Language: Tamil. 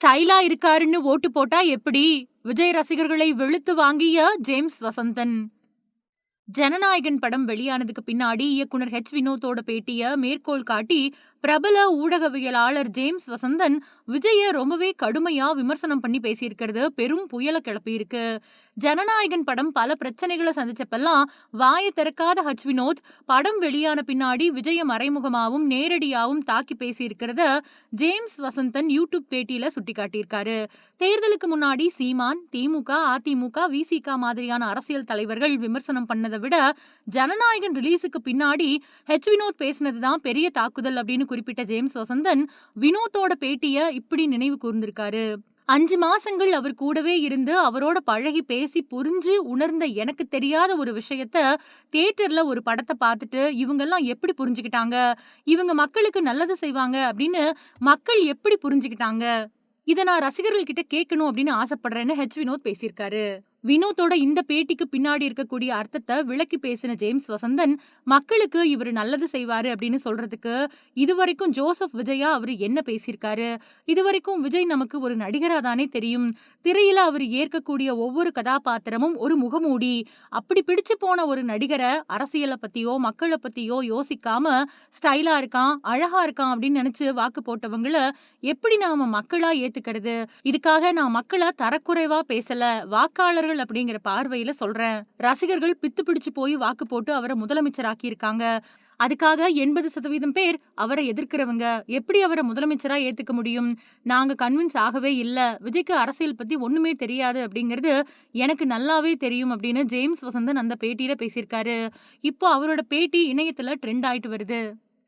ஸ்டைலா இருக்காருன்னு ஓட்டு போட்டா எப்படி? விஜய் ரசிகர்களை வெளுத்து வாங்கிய ஜேம்ஸ் வசந்தன். ஜனநாயகன் படம் வெளியானதுக்கு பின்னாடி இயக்குனர் வினோத்தோட பேட்டிய மேற்கோள் காட்டி பிரபல ஊடகவியலாளர் ஜேம்ஸ் வசந்தன் விஜய ரொம்பவே கடுமையா விமர்சனம் பண்ணி பேசியிருக்கிறது பெரும் புயல கிளப்பியிருக்கு. ஜனநாயகன் படம் பல பிரச்சனைகளை சந்திச்சப்பெல்லாம் வாயை திறக்காத வினோத் படம் வெளியான பின்னாடி விஜய மறைமுகமாவும் நேரடியாவும் தாக்கி பேசியிருக்கிறத ஜேம்ஸ் வசந்தன் யூடியூப் பேட்டியில சுட்டிக்காட்டியிருக்காரு. தேர்தலுக்கு முன்னாடி சீமான், திமுக, அதிமுக, விசிக மாதிரியான அரசியல் தலைவர்கள் விமர்சனம் பண்ணதை விட ஜனநாயகன் ரிலீஸுக்கு பின்னாடி வினோத் பேசினதுதான் பெரிய தாக்குதல் அப்படின்னு குறிப்பிட்ட ஜேம்ஸ் வசந்தன் வினோத்தோட பேட்டிய இப்படி நினைவு கூர்ந்திருக்காரு. 5 மாசங்கள் அவர் கூடவே இருந்து அவரோட பழகி பேசி புரிஞ்சு உணர்ந்த எனக்கு தெரியாத ஒரு விஷயத்த தியேட்டர்ல ஒரு படத்தை பார்த்துட்டு இவங்கெல்லாம் எப்படி புரிஞ்சுக்கிட்டாங்க, இவங்க மக்களுக்கு நல்லது செய்வாங்க அப்படின்னு மக்கள் எப்படி புரிஞ்சுக்கிட்டாங்க, இத நான் ரசிகர்கள் கிட்ட கேட்கணும் அப்படின்னு ஆசைப்படுறேன்னு வினோத் பேசியிருக்காரு. வினோத்தோட இந்த பேட்டிக்கு பின்னாடி இருக்கக்கூடிய அர்த்தத்தை விளக்கி பேசின ஜேம்ஸ் வசந்தன் மக்களுக்கு இவர் நல்லது செய்வாரு அப்படின்னு சொல்றதுக்கு இதுவரைக்கும் ஜோசப் விஜயா அவரு என்ன பேசியிருக்காரு, இதுவரைக்கும் விஜய் நமக்கு ஒரு நடிகரா தானே தெரியும், திரையில அவர் ஏற்கக்கூடிய ஒவ்வொரு கதாபாத்திரமும் ஒரு முகமூடி, அப்படி பிடிச்சு போன ஒரு நடிகரை அரசியலை பத்தியோ மக்களை பத்தியோ யோசிக்காம ஸ்டைலா இருக்கான் அழகா இருக்கான் அப்படின்னு நினைச்சு வாக்கு போட்டவங்கள எப்படி நாம மக்களா ஏத்துக்கிறது? இதுக்காக நான் மக்கள தரக்குறைவா பேசல, வாக்காளர்கள் அப்படிங்கிற பார்வையில சொல்றேன். ரசிகர்கள் பித்து பிடிச்சு போய் வாக்கு போட்டு அவரை முதலமைச்சராக்கி இருக்காங்க. அதுக்காக 80% பேர் அவரை எதிர்க்கிறவங்க எப்படி அவரை முதலமைச்சரா ஏத்துக்க முடியும்? நாங்க கன்வின்ஸ் ஆகவே இல்ல. விஜய்க்கு அரசியல் பத்தி ஒண்ணுமே தெரியாது அப்படிங்கிறது எனக்கு நல்லாவே தெரியும் அப்படின்னு ஜேம்ஸ் வசந்தன் அந்த பேட்டியில பேசியிருக்காரு. இப்போ அவரோட பேட்டி இணையத்துல ட்ரெண்ட் ஆயிட்டு வருது.